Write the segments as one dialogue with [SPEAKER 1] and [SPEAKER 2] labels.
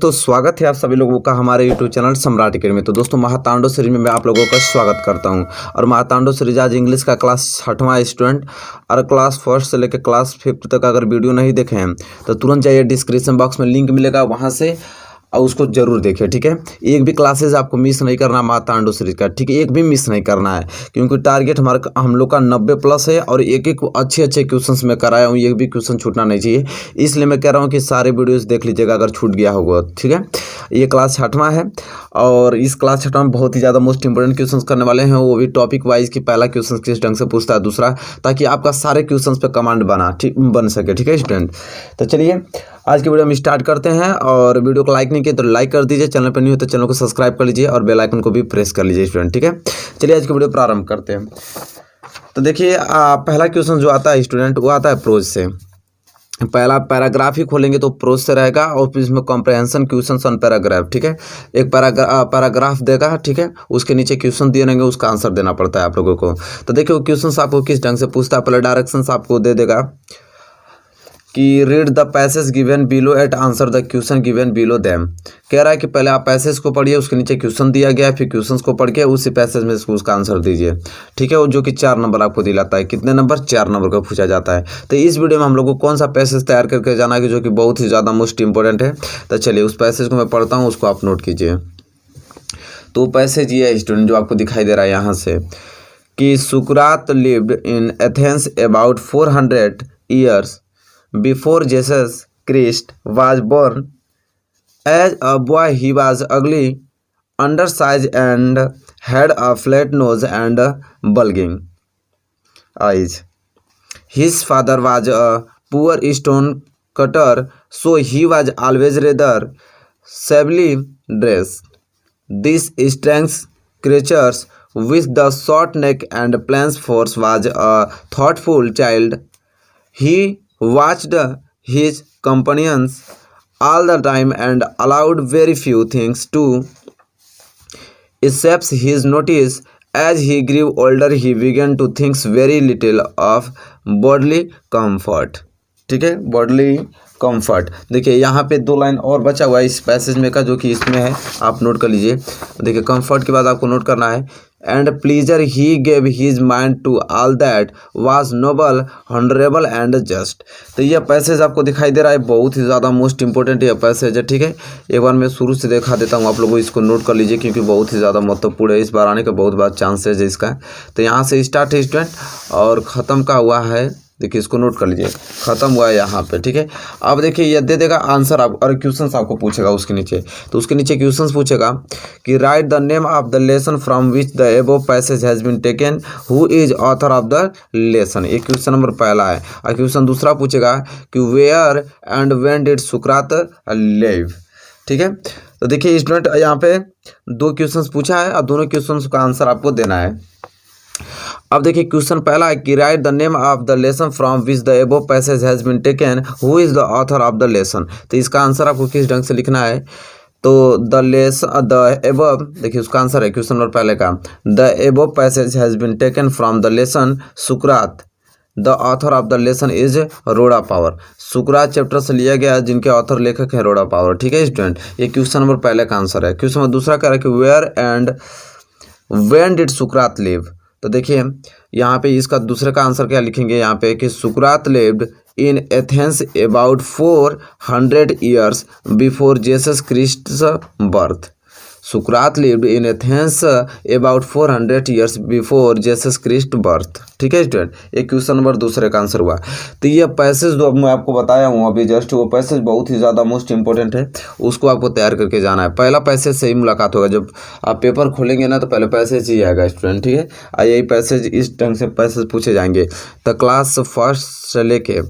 [SPEAKER 1] दोस्तों स्वागत है आप सभी लोगों का हमारे YouTube चैनल सम्राट अकेडमी में। तो दोस्तों महातांडव सीरीज में मैं आप लोगों का स्वागत करता हूं। और महातांडव सीरीज आज इंग्लिश का क्लास 6वां स्टूडेंट और क्लास फर्स्ट से लेकर क्लास 5 तक अगर वीडियो नहीं देखे हैं तो तुरंत जाइए, डिस्क्रिप्शन बॉक्स में लिंक मिलेगा, वहां से और उसको जरूर देखिए। ठीक है, एक भी क्लासेज आपको मिस नहीं करना महातांडव सीरीज का। ठीक है, एक भी मिस नहीं करना है क्योंकि टारगेट हम लोग का 90+ है और एक एक अच्छे क्वेश्चंस में कराया हूँ, एक भी क्वेश्चन छूटना नहीं चाहिए। इसलिए मैं कह रहा हूँ कि सारे वीडियोस देख लीजिएगा अगर छूट गया होगा। ठीक है, ये क्लास 6वां है और इस क्लास 6वां में बहुत ही ज़्यादा मोस्ट इंपोर्टेंट क्वेश्चन करने वाले हैं, वो भी टॉपिक वाइज कि पहला क्वेश्चन किस ढंग से पूछता है, दूसरा, ताकि आपका सारे क्वेश्चन पे कमांड बन सके। ठीक है स्टूडेंट, तो चलिए आज की वीडियो हम स्टार्ट करते हैं। और वीडियो को लाइक नहीं किया तो लाइक कर दीजिए, चैनल पर नहीं हो तो चैनल को सब्सक्राइब कर लीजिए और बेल आइकन को भी प्रेस कर लीजिए स्टूडेंट। ठीक है, चलिए आज की वीडियो प्रारंभ करते हैं। तो देखिए पहला क्वेश्चन जो आता है स्टूडेंट वो आता है प्रोज से। पहला पैराग्राफ ही खोलेंगे तो प्रोज से रहेगा और फिर इसमें कॉम्प्रहेंशन क्वेश्चन ऑन पैराग्राफ। ठीक है, एक पैराग्राफ देगा, ठीक है, उसके नीचे क्वेश्चन दिए रहेंगे, उसका आंसर देना पड़ता है आप लोगों को। तो देखिए वो क्वेश्चन आपको किस ढंग से पूछता है। पहले डायरेक्शंस आपको दे देगा कि read the passage given below and answer the question given below them. कह रहा है कि पहले आप पैसेज को पढ़िए, उसके नीचे क्वेश्चन दिया गया है, फिर क्वेश्चंस को पढ़ के उसी पैसेज में उसका आंसर दीजिए। ठीक है, वो जो कि 4 नंबर आपको दिलाता है। कितने नंबर? 4 नंबर का पूछा जाता है। तो इस वीडियो में हम लोग को कौन सा पैसेज तैयार करके जाना है जो कि बहुत ही ज़्यादा मोस्ट इंपॉर्टेंट है। तो चलिए उस पैसेज को मैं पढ़ता हूँ, उसको आप नोट कीजिए। तो पैसेज ये है स्टूडेंट जो आपको दिखाई दे रहा है यहाँ से कि सुकरात lived in Athens about 400 years before Jesus Christ was born. As a boy he was ugly, undersized and had a flat nose and bulging eyes. His father was a poor stone cutter, so he was always rather shabbily dressed. These strange creatures with the short neck and plain force was a thoughtful child. He watched his companions all the time and allowed very few things to escape his notice. As he grew older, he began to think very little of bodily comfort. ठीक है, bodily comfort। देखिए यहाँ पे 2 line और बचा हुआ है इस पैसेज में का, जो कि इसमें है, आप नोट कर लीजिए। देखिए कंफर्ट के बाद आपको नोट करना है and pleasure he gave his mind to all that was noble, honourable and just. तो यह पैसेज आपको दिखाई दे रहा है, बहुत ही ज़्यादा मोस्ट इंपॉर्टेंट यह पैसेज है। ठीक है, एक बार मैं शुरू से दिखा देता हूँ आप लोगों को, इसको नोट कर लीजिए क्योंकि बहुत ही ज़्यादा महत्वपूर्ण है। इस बार आने का बहुत बड़ा चांसेज है इसका। तो यहाँ से स्टार्ट है स्टूडेंट और ख़त्म का हुआ है, देखिए इसको नोट कर लीजिए, खत्म हुआ है यहाँ पे। ठीक है, अब देखिए ये दे देगा आंसर आप और क्वेश्चंस आपको पूछेगा उसके नीचे। तो उसके नीचे क्वेश्चंस पूछेगा कि write the name of the lesson from which the above passage has been taken, who is author of the lesson. ये क्वेश्चन नंबर पहला है। और क्वेश्चन दूसरा पूछेगा कि वेयर एंड व्हेन डिड सुकरात लिव। ठीक है, तो देखिए स्टूडेंट यहाँ पे 2 क्वेश्चन पूछा है और दोनों क्वेश्चन का आंसर आपको देना है। अब देखिए क्वेश्चन पहला है कि write the name of the lesson from which the above passage has been taken, who is the author of the lesson. तो इसका आंसर आपको किस ढंग से लिखना है। तो द एबोव, देखिए उसका आंसर है क्वेश्चन नंबर पहले का, the above passage has been taken from the lesson सुकरात, the author of the lesson is Rhoda Power. सुकरात चैप्टर से लिया गया जिनके ऑथर लेखक है रोड़ा पावर। ठीक है स्टूडेंट, ये क्वेश्चन नंबर पहले का आंसर है। क्वेश्चन नंबर दूसरा कह रहा है कि वेयर एंड व्हेन डिड सुकरात लिव। तो देखिए यहाँ पे इसका दूसरे का आंसर क्या लिखेंगे यहाँ पे कि सुकरात lived in Athens about 400 years before Jesus Christ's birth. सुकरात lived in Athens about 400 years before Jesus Christ birth. ठीक है स्टूडेंट, एक क्वेश्चन नंबर दूसरे का आंसर हुआ। तो ये पैसेज जो मैं आपको बताया हूँ अभी जस्ट, वो पैसेज बहुत ही ज़्यादा मोस्ट इंपॉर्टेंट है, उसको आपको तैयार करके जाना है। पहला पैसेज से ही मुलाकात होगा, जब आप पेपर खोलेंगे ना तो पहले पैसेज ही आएगा स्टूडेंट। ठीक है, और यही पैसेज इस ढंग से पैसेज पूछे जाएंगे। तो क्लास फर्स्ट से लेके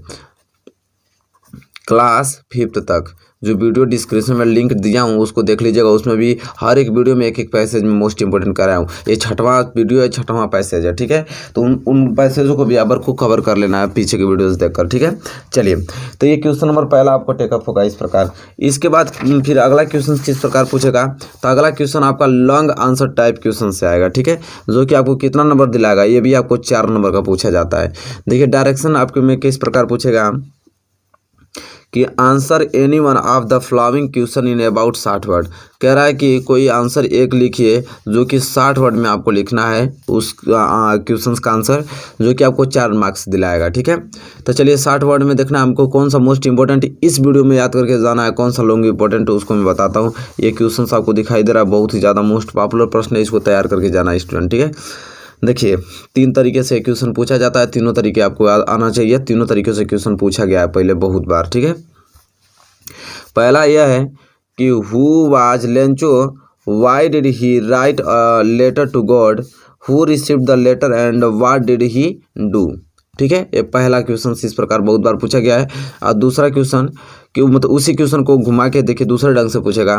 [SPEAKER 1] क्लास 5 तक जो वीडियो डिस्क्रिप्शन में लिंक दिया हूँ उसको देख लीजिएगा। उसमें भी हर एक वीडियो में एक पैसेज में मोस्ट इंपॉर्टेंट कराया हूँ। ये 6वां वीडियो है, 6वां पैसेज है। ठीक है, तो उन पैसेजों को भी आप को कवर कर लेना है पीछे के वीडियोस देखकर। ठीक है, चलिए तो ये क्वेश्चन नंबर पहला आपको टेकअप होगा इस प्रकार। इसके बाद फिर अगला क्वेश्चन किस प्रकार पूछेगा, तो अगला क्वेश्चन आपका लॉन्ग आंसर टाइप क्वेश्चन से आएगा। ठीक है, जो कि आपको कितना नंबर दिलाएगा, ये भी आपको 4 नंबर का पूछा जाता है। देखिए डायरेक्शन आपके में किस प्रकार पूछेगा कि answer any one of the following question in about 60 word. कह रहा है कि कोई आंसर एक लिखिए जो कि 60 वर्ड में आपको लिखना है उस क्वेश्चन का आंसर, जो कि आपको 4 मार्क्स दिलाएगा। ठीक है, तो चलिए 60 वर्ड में देखना है हमको कौन सा मोस्ट इंपॉर्टेंट इस वीडियो में याद करके जाना है, कौन सा लॉन्ग इंपॉर्टेंट उसको मैं बताता हूँ। ये क्वेश्चन आपको दिखाई दे रहा है, बहुत ही ज़्यादा मोस्ट पॉपुलर प्रश्न है, इसको तैयार करके जाना है स्टूडेंट। ठीक है, देखिए 3 तरीके से क्वेश्चन पूछा जाता है, तीनों तरीके आपको आना चाहिए। तीनों तरीके से क्वेश्चन पूछा गया है पहले बहुत बार। ठीक है, पहला यह है कि who was Lencho, why did he write a letter to God, who received the letter and what did he do. ठीक है, ये पहला क्वेश्चन इस प्रकार बहुत बार पूछा गया है। और दूसरा क्वेश्चन कि मतलब उसी क्वेश्चन को घुमा के देखिए दूसरे ढंग से पूछेगा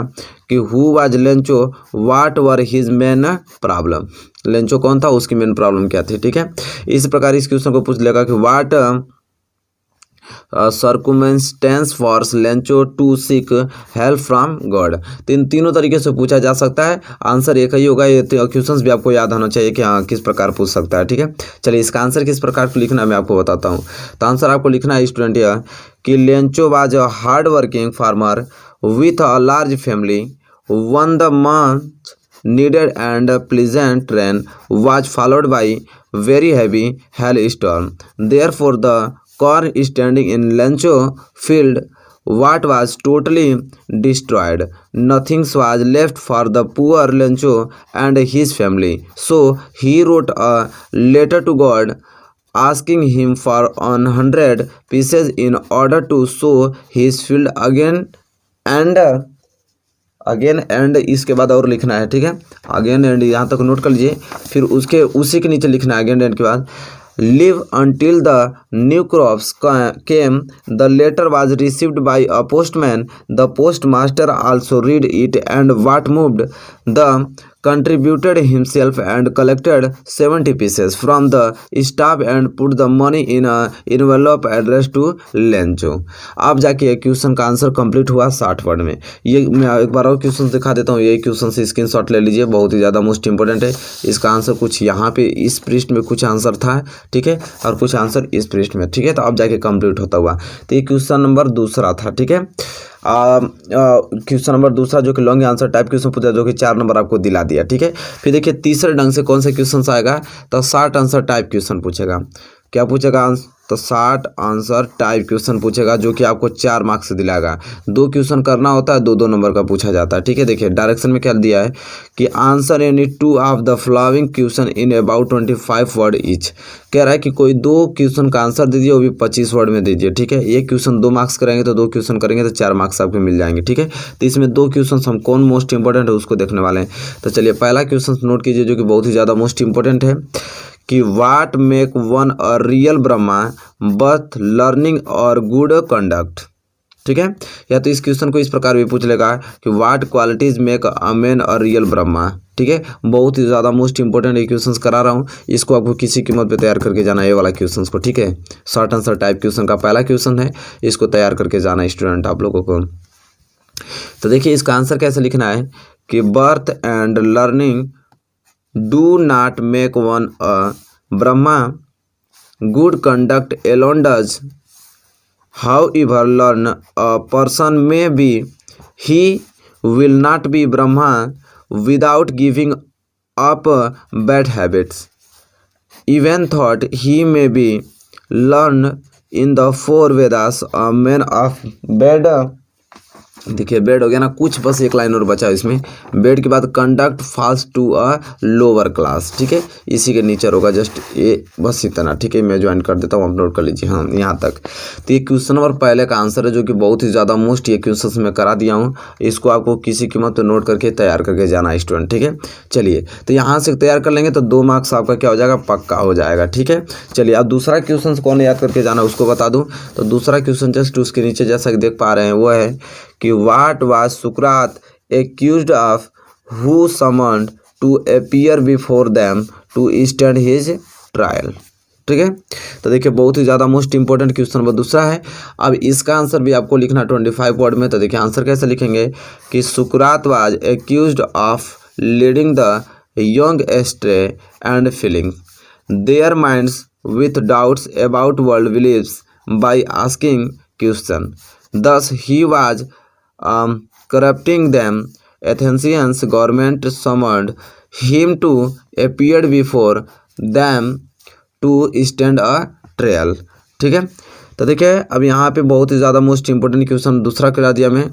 [SPEAKER 1] कि who was Lencho, what were his main problem. Lencho कौन था, उसकी मेन प्रॉब्लम क्या थी। ठीक है, इस प्रकार इस क्वेश्चन को पूछ लेगा कि what circumstances force Lencho to seek help from God. तीनों तरीके से पूछा जा सकता है, आंसर एक ही होगा। ये क्वेश्चंस भी आपको याद होना चाहिए कि हाँ किस प्रकार पूछ सकता है। ठीक है, चलिए इसका आंसर किस प्रकार लिखना है मैं आपको बताता हूँ। तो आंसर आपको लिखना है स्टूडेंट यह कि Lencho was a hard working farmer with a large family, one the month needed and pleasant rain was followed by very heavy hailstorm. Therefore, the corn standing in Lencho field what was totally destroyed. Nothing was left for the poor Lencho and his family. So he wrote a letter to God asking him for 100 pieces in order to sow his field again and इसके बाद और लिखना है। ठीक है, again and यहाँ तक note कर लीजिए, फिर उसके उसी के नीचे लिखना है अगेन एंड के बाद live until the new crops came. The letter was received by a postman. The postmaster also read it and what moved. The contributed himself and collected 70 pieces from the staff and put the money in a envelope addressed to Lencho. आप जाके ये question का answer complete हुआ 60 word में। ये मैं एक बार और क्वेश्चन दिखा देता हूँ, ये क्वेश्चन से स्क्रीनशॉट ले लीजिए, बहुत ही ज़्यादा मोस्ट इंपॉर्टेंट है। इसका आंसर कुछ यहाँ पे इस पृष्ठ में कुछ आंसर था, ठीक है, और कुछ आंसर इस पृष्ठ में। ठीक है, तो अब जाके कंप्लीट होता हुआ। तो ये क्वेश्चन नंबर दूसरा था। ठीक है, क्वेश्चन नंबर दूसरा जो कि लॉन्ग आंसर टाइप क्वेश्चन पूछा, जो कि 4 नंबर आपको दिला दिया। ठीक है, फिर देखिए तीसरे ढंग से कौन सा क्वेश्चन आएगा, तो शॉर्ट आंसर टाइप क्वेश्चन पूछेगा। क्या पूछेगा, तो शॉर्ट आंसर टाइप क्वेश्चन पूछेगा, जो कि आपको 4 मार्क्स दिलाएगा। 2 क्वेश्चन करना होता है, 2-2 नंबर का पूछा जाता है। ठीक है, देखिए डायरेक्शन में क्या दिया है कि answer any 2 of the following question in about 25 word each. कह रहा है कि कोई 2 क्वेश्चन का आंसर दीजिए, वो भी 25 वर्ड में दीजिए। ठीक है, एक क्वेश्चन 2 मार्क्स करेंगे तो 2 क्वेश्चन करेंगे तो 4 मार्क्स आपको मिल जाएंगे। ठीक है, तो इसमें 2 क्वेश्चन हम कौन मोस्ट इंपॉर्टेंट है उसको देखने वाले हैं। तो चलिए पहला क्वेश्चन नोट कीजिए, जो कि बहुत ही ज़्यादा मोस्ट इंपॉर्टेंट है कि वाट make one a real Brahma birth learning और गुड कंडक्ट। ठीक है, या तो इस क्वेश्चन को इस प्रकार भी पूछ लेगा कि what qualities make a man a real Brahma. ठीक है, बहुत ही ज़्यादा मोस्ट इंपॉर्टेंट ये क्वेश्चन करा रहा हूँ, इसको आपको किसी कीमत पे तैयार करके जाना है, ये वाला क्वेश्चन को। ठीक है, शॉर्ट आंसर टाइप क्वेश्चन का पहला क्वेश्चन है, इसको तैयार करके जाना है स्टूडेंट आप लोगों को। तो देखिए इसका आंसर कैसे लिखना है कि birth and learning do not make one a Brahma, good conduct alone does. However, learn a person may be, he will not be Brahma without giving up bad habits. Even thought he may be learned in the 4 Vedas, a man of bad। देखिए bed हो गया ना, कुछ बस एक line और बचा इसमें। बेड के बाद conduct falls to a lower class. ठीक है, इसी के नीचे होगा जस्ट ये, बस इतना। ठीक है, मैं ज्वाइन कर देता हूँ, आप नोट कर लीजिए। हाँ, यहाँ तक। तो ये क्वेश्चन नंबर पहले का आंसर है, जो कि बहुत ही ज़्यादा मोस्ट ये क्वेश्चन मैं करा दिया हूँ, इसको आपको किसी कीमत पर नोट करके तैयार करके जाना है स्टूडेंट। ठीक है, चलिए तो यहाँ से तैयार कर लेंगे तो 2 मार्क्स आपका क्या हो जाएगा, पक्का हो जाएगा। ठीक है, चलिए अब दूसरा क्वेश्चन कौन याद करके जाना उसको बता दूँ। तो दूसरा क्वेश्चन जस्ट उसके नीचे जैसा कि देख पा रहे हैं वो है कि व्हाट वाज सुकरात accused of who summoned to appear before them to stand his trial. ठीक है, तो देखिए बहुत ही ज़्यादा मोस्ट इंपॉर्टेंट क्वेश्चन नंबर दूसरा है। अब इसका आंसर भी आपको लिखना 25 वर्ड में। तो देखिए आंसर कैसे लिखेंगे कि सुकरात was accused of leading the young astray and filling their minds with doubts about world beliefs by asking question. thus he was corrupting them. Athenians government summoned him to appear before them to stand a trial। ठीक है, तो देखिए अब यहाँ पे बहुत ही ज़्यादा मोस्ट इंपॉर्टेंट क्वेश्चन दूसरा करा दिया मैं,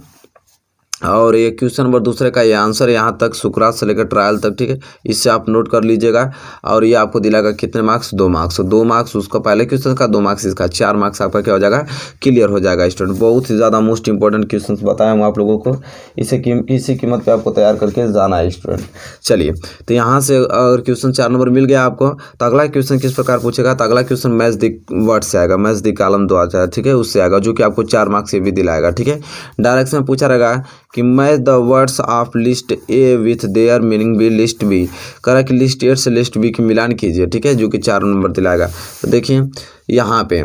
[SPEAKER 1] और ये क्वेश्चन नंबर दूसरे का ये आंसर यहाँ तक शुक्रात से लेकर ट्रायल तक। ठीक है, इससे आप नोट कर लीजिएगा। और ये आपको दिलाएगा कितने मार्क्स, 2 मार्क्स। 2 मार्क्स उसका पहले क्वेश्चन का, 2 मार्क्स इसका, 4 मार्क्स आपका क्या हो जाएगा, क्लियर हो जाएगा स्टूडेंट। बहुत ही ज़्यादा मोस्ट इंपॉर्टेंट क्वेश्चन बताया हूँ आप लोगों को, इसे किसी कीमत पर आपको तैयार करके जाना है स्टूडेंट। चलिए, तो यहाँ से अगर क्वेश्चन 4 नंबर मिल गया आपको, तो अगला क्वेश्चन किस प्रकार पूछेगा, तो अगला क्वेश्चन मैच द वर्ड से आएगा, मैच द कॉलम 2 आ जाए। ठीक है, उससे आएगा जो कि आपको 4 मार्क्स ये भी दिलाएगा। ठीक है, डायरेक्शन में पूछा रहेगा कि match the words of list A with their meaning B list B, करा कि लिस्ट ए से लिस्ट बी की मिलान कीजिए। ठीक है, जो कि 4 नंबर दिलाएगा। तो देखिए यहाँ पे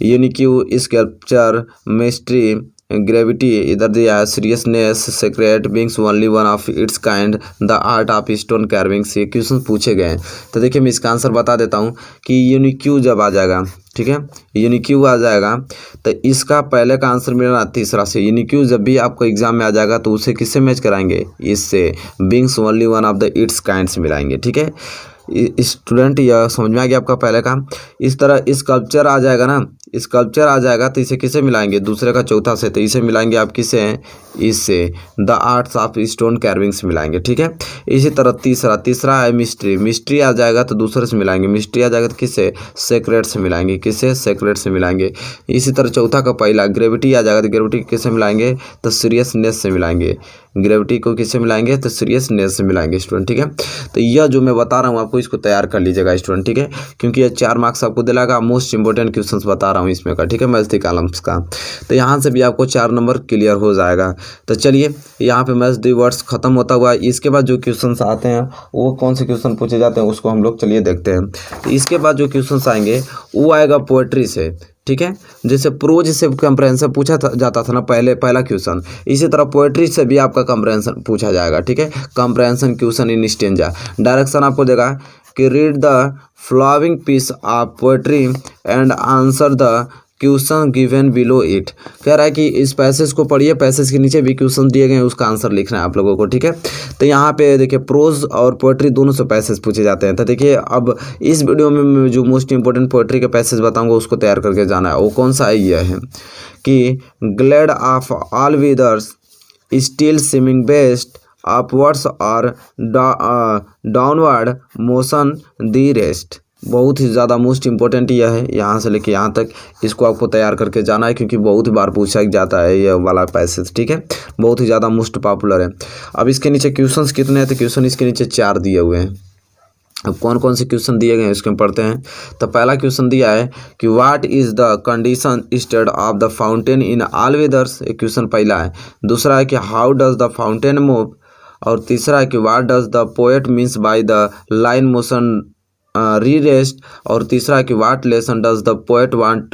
[SPEAKER 1] यूनिक्यू, स्कल्पचर, मिस्ट्री, ग्रेविटी इधर दिया है, seriousness, secret, beings only one of its kind, the art of stone carving से क्वेश्चन पूछे गए हैं। तो देखिए मैं इसका आंसर बता देता हूँ कि यूनिक्यू जब आ जाएगा, ठीक है, यूनिक्यू आ जाएगा तो इसका पहले का आंसर मिलेगा तीसरा से। यूनिक्यू जब भी आपको एग्जाम में आ जाएगा तो उसे किससे मैच कराएंगे, इससे, beings only one of the it's kind से मिलाएंगे। ठीक है स्टूडेंट, यह समझ में आ गया आपका पहले का। इस तरह स्कल्पचर आ जाएगा ना, स्कल्पचर आ जाएगा तो इसे किसे मिलाएंगे, दूसरे का चौथा से, तो इसे मिलाएंगे आप किसे, इससे, the arts of stone carving से मिलाएंगे। ठीक है, इसी तरह तीसरा है मिस्ट्री, मिस्ट्री आ जाएगा तो दूसरे से मिलाएंगे, मिस्ट्री आ जाएगा तो किससे, सेक्रेट से मिलाएंगे, किससे, सेक्रेट से मिलाएंगे। इसी तरह चौथा का पहला ग्रेविटी आ जाएगा तो ग्रेविटी किससे मिलाएंगे, तो सीरियसनेस से मिलाएंगे, ग्रेविटी को किससे मिलाएंगे, तो सीरियसनेस से मिलाएंगे स्टूडेंट। ठीक है, तो यह जो मैं बता रहा हूँ आपको इसको तैयार कर लीजिएगा स्टूडेंट। ठीक है, क्योंकि ये 4 मार्क्स आपको दिलाएगा, मोस्ट इंपॉर्टेंट क्वेश्चंस बता रहा हूँ इसमें का। ठीक है, मैथ द कॉलम्स का, तो यहाँ से भी आपको 4 नंबर क्लियर हो जाएगा। तो चलिए यहाँ पे मैथ द वर्ड्स खत्म होता हुआ, इसके बाद जो क्वेश्चंस आते हैं वो कौन से क्वेश्चन पूछे जाते हैं उसको हम लोग चलिए देखते हैं। तो इसके बाद जो क्वेश्चंस आएंगे वो आएगा पोएट्री से। ठीक है, जैसे प्रोज से कंप्रहेंशन पूछा जाता था ना पहला क्वेश्चन, इसी तरह पोएट्री से भी आपका कंप्रहेंशन पूछा जाएगा। ठीक है, comprehension question in stanza. Direction आपको देगा कि read the following piece of poetry and answer the question given below it. कह रहा है कि इस पैसेज को पढ़िए, पैसेज के नीचे भी क्वेश्चन दिए गए हैं, उसका आंसर लिखना है आप लोगों को। ठीक है, तो यहाँ पे देखिए प्रोज और पोएट्री दोनों से पैसेज पूछे जाते हैं। तो देखिए अब इस वीडियो में मैं जो मोस्ट इंपॉर्टेंट पोएट्री के पैसेज बताऊंगा उसको तैयार करके जाना है। वो कौन सा है, यह है कि glad of all weathers still seeming best upwards और डाउनवर्ड मोशन दी रेस्ट। बहुत ही ज़्यादा मोस्ट इंपॉर्टेंट यह है, यहाँ से लेके यहाँ तक इसको आपको तैयार करके जाना है, क्योंकि बहुत ही बार पूछा जाता है ये वाला पैसेज। ठीक है, बहुत ही ज़्यादा मोस्ट पॉपुलर है। अब इसके नीचे क्वेश्चंस कितने हैं, तो क्वेश्चन इसके नीचे 4 दिए हुए हैं। अब कौन कौन से क्वेश्चन दिए गए हैं इसको पढ़ते हैं। तो पहला क्वेश्चन दिया है कि what is the condition state of the fountain in all weathers, ये क्वेश्चन पहला है। दूसरा है कि how does the fountain move, और तीसरा है कि what does the poet means by the line motion rerest, और तीसरा है कि what lesson does the poet want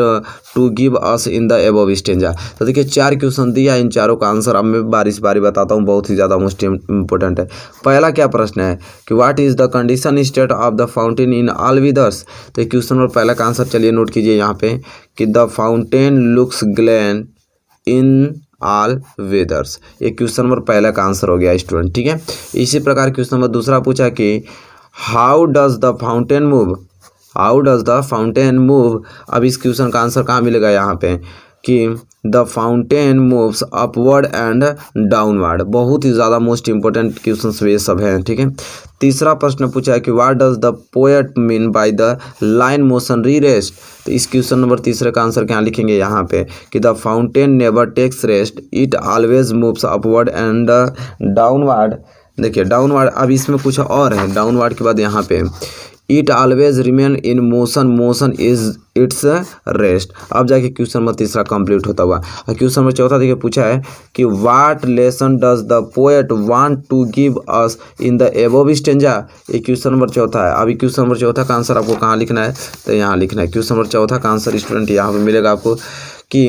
[SPEAKER 1] to give us in the above stanza. तो देखिए 4 क्वेश्चन दिया, इन चारों का आंसर अब मैं बारी बताता हूँ, बहुत ही ज़्यादा मोस्ट इंपॉर्टेंट है। पहला क्या प्रश्न है कि what is the condition state of the fountain in all वेदर्स। तो क्वेश्चन नंबर पहला का आंसर चलिए नोट कीजिए यहाँ पे कि the fountain looks glad in all weathers. ये क्वेश्चन नंबर पहला का आंसर हो गया स्टूडेंट। ठीक है, इसी प्रकार क्वेश्चन नंबर दूसरा पूछा कि how does the fountain move, how does the fountain move. अब इस क्वेश्चन का आंसर कहाँ मिलेगा, यहाँ पे कि the fountain moves upward and downward. बहुत ही ज़्यादा मोस्ट इंपॉर्टेंट क्वेश्चन ये सब हैं। ठीक है, तीसरा प्रश्न पूछा है कि what does the poet mean by the line motion rerest. तो इस क्वेश्चन नंबर तीसरे का आंसर क्या लिखेंगे यहाँ पे कि the fountain never takes rest, it always moves upward and downward. देखिए डाउनवर्ड, अब इसमें कुछ और है, डाउनवर्ड के बाद यहाँ पे it always remain in motion, motion is it's rest. अब जाके क्वेश्चन नंबर तीसरा कंप्लीट होता हुआ। और क्वेश्चन नंबर चौथा देखिए पूछा है कि what lesson does the poet want to give us in the above stanza. ये क्वेश्चन नंबर चौथा है। अभी क्वेश्चन नंबर चौथा का आंसर आपको कहाँ लिखना है, तो यहाँ लिखना है। क्वेश्चन नंबर चौथा का आंसर स्टूडेंट यहाँ पर मिलेगा आपको कि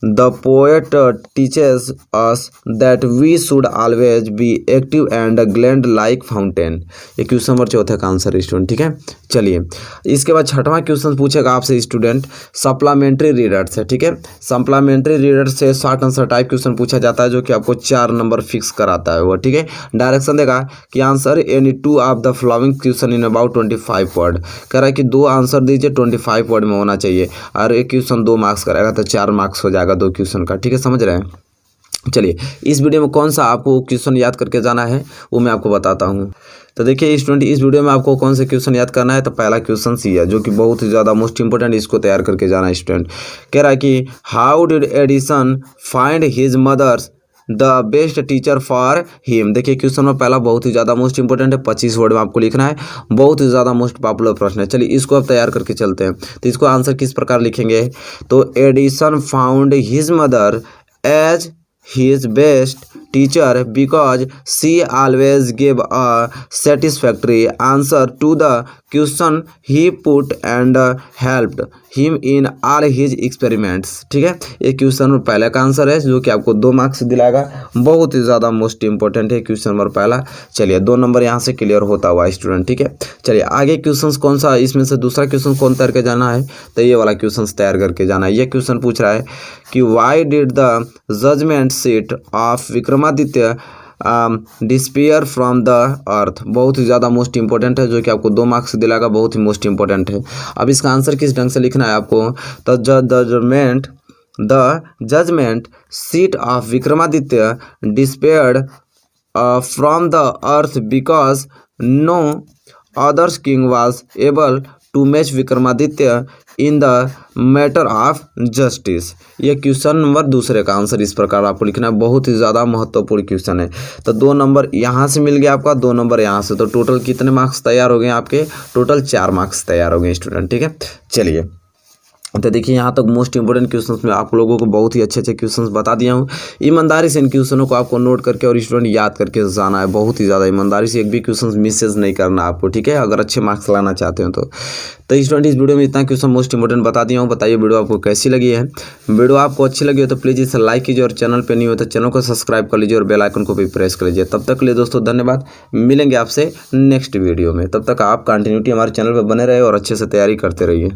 [SPEAKER 1] the poet teaches us that we should always be active and glad like fountain. ये क्वेश्चन नंबर चौथे का आंसर स्टूडेंट, ठीक है। चलिए इसके बाद छठवां क्वेश्चन पूछेगा आपसे स्टूडेंट सप्लीमेंट्री रीडर से, ठीक है। सप्लीमेंट्री रीडर से शॉर्ट आंसर टाइप क्वेश्चन पूछा जाता है जो कि आपको 4 नंबर फिक्स कराता है वो, ठीक है। डायरेक्शन देगा कि answer any 2 of the following question in about 25 word. कह रहा है कि 2 आंसर दीजिए 25 वर्ड में होना चाहिए, और एक क्वेश्चन 2 मार्क्स करेगा तो 4 मार्क्स हो जाएगा 2 क्वेश्चन का, ठीक है, समझ रहे हैं। चलिए इस वीडियो में कौन सा आपको क्वेश्चन याद करके जाना है वो मैं आपको बताता हूँ। तो देखिए स्टूडेंट इस वीडियो में आपको कौन से क्वेश्चन याद करना है। तो पहला क्वेश्चन सी है जो कि बहुत ही ज़्यादा मोस्ट इंपॉर्टेंट, इसको तैयार करके जाना है स्टूडेंट। कह रहा है कि how did Edison find his mothers the best teacher for him. देखिए क्वेश्चन में पहला बहुत ही ज़्यादा मोस्ट इंपॉर्टेंट है, 25 वर्ड में आपको लिखना है, बहुत ही ज़्यादा मोस्ट पॉपुलर प्रश्न है। चलिए इसको अब तैयार करके चलते हैं। तो इसको आंसर किस प्रकार लिखेंगे, तो Edison found his mother as his best teacher because she always gave a satisfactory answer to the question he put and helped him in all his experiments, ठीक है। ये क्वेश्चन नंबर पहला का आंसर है जो कि आपको 2 मार्क्स दिलाएगा, बहुत ही ज़्यादा मोस्ट इंपॉर्टेंट है क्वेश्चन नंबर पहला। चलिए 2 नंबर यहाँ से क्लियर होता हुआ स्टूडेंट, ठीक है। चलिए आगे क्वेश्चन कौन सा, इसमें से दूसरा क्वेश्चन कौन तैयार करके जाना है, तो ये वाला क्वेश्चन तैयार करके जाना है। ये क्वेश्चन पूछ रहा है कि why did the judgement seat of Vikramaditya disappear from the earth. बहुत ही ज़्यादा मोस्ट इंपॉर्टेंट है जो कि आपको 2 मार्क्स दिलाएगा, बहुत ही मोस्ट इंपॉर्टेंट है। अब इसका आंसर किस ढंग से लिखना है आपको, तो the judgement seat of Vikramaditya disappeared from the earth because no others king was able to match Vikramaditya in the matter of justice. ये क्वेश्चन नंबर दूसरे का आंसर इस प्रकार आपको लिखना है, बहुत ही ज़्यादा महत्वपूर्ण क्वेश्चन है। तो 2 नंबर यहाँ से मिल गया आपका, 2 नंबर यहाँ से, तो टोटल कितने मार्क्स तैयार हो गए आपके, टोटल 4 मार्क्स तैयार हो गए स्टूडेंट, ठीक है। चलिए तो देखिए यहाँ तक मोस्ट इंपोर्टेंट क्वेश्चंस में आप लोगों को बहुत ही अच्छे अच्छे क्वेश्चंस बता दिया हूँ। ईमानदारी से इन क्वेश्चनों को आपको नोट करके और स्टूडेंट याद करके जाना है, बहुत ही ज़्यादा ईमानदारी से, एक भी क्वेश्चंस मिसेज नहीं करना आपको, ठीक है, अगर अच्छे मार्क्स लाना चाहते हो तो स्टूडेंट इस वीडियो में इतना क्वेश्चन मोस्ट इंपोर्टेंट बता दिया हूँ। बताइए वीडियो आपको कैसी लगी है। वीडियो आपको अच्छी लगी हो तो प्लीज़ इसे लाइक कीजिए और चैनल पर नहीं हो तो चैनल को सब्सक्राइब कर लीजिए और बेल आइकन को भी प्रेस कर लीजिए। तब तक के लिए दोस्तों धन्यवाद, मिलेंगे आपसे नेक्स्ट वीडियो में। तब तक आप कंटिन्यूटी हमारे चैनल पर बने रहे और अच्छे से तैयारी करते रहिए।